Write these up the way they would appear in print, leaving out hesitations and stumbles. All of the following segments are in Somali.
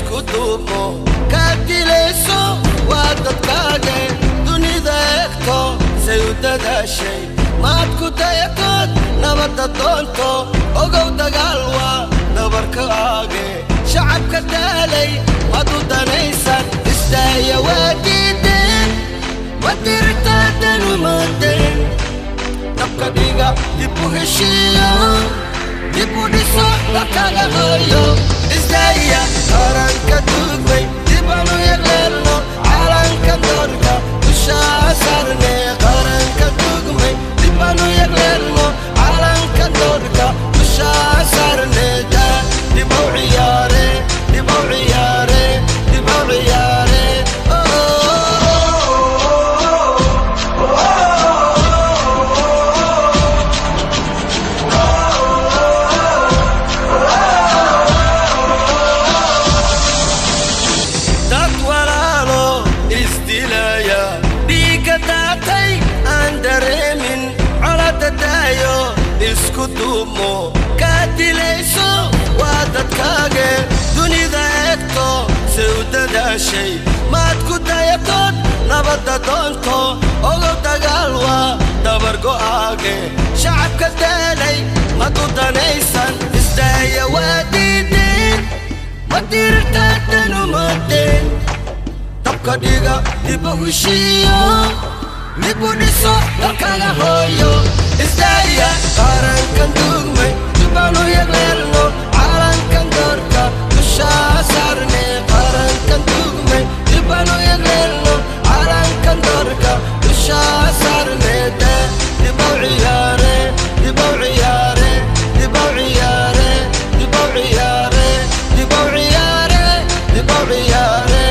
iskudumo kaadilayso waa dadkaaga dunida eegto say u dadaashay maad ku dayatood nabadda doonto ogow dagaal waa dabarkaaga shacabka daalay waad u danaysan istaaya waa diideen wadirtaadan umaadeen dabka dhiga dib u heshiiyo dib u dhiso dalkaaga hooyo istaaya qaranka duugmay dib aanu yaqeelno calanka doorka dushaa saarne qaranka duugmay dib aanu yaqeelno calanka doorka dushaa saarne dib u ciyaare dib u ciyaare dib u ciyaare iskudumo kaadilayso waa dadkaaga dunida eegto say u dadaashay maad ku dayatood nabadda doonto ogow dagaal waa dabargo'aaga shacabka daalay mad u danaysan istaaya waa diideen wadirtaadan umaadeen dabka dhiga dib u heshiiyo dib u dhiso dalkaaga hooyo istaaya qarankan duugmay dib aanu yaqeelno calankan doorka dushaa saarne qarankan duugmay dib aanu yaqeelno calankan doorka dushaa saarne dib u ciyaare dib u ciyaare dib u ciyaare dib u ciyaare dib u ciyaare dib u ciyaare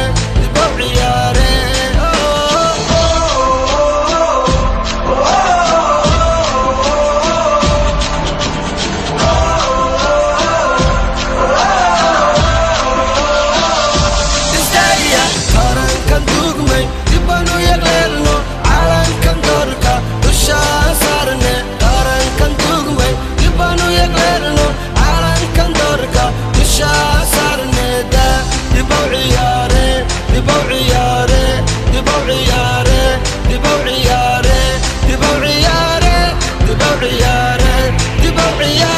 dib u ciyaare Dib u ciyaare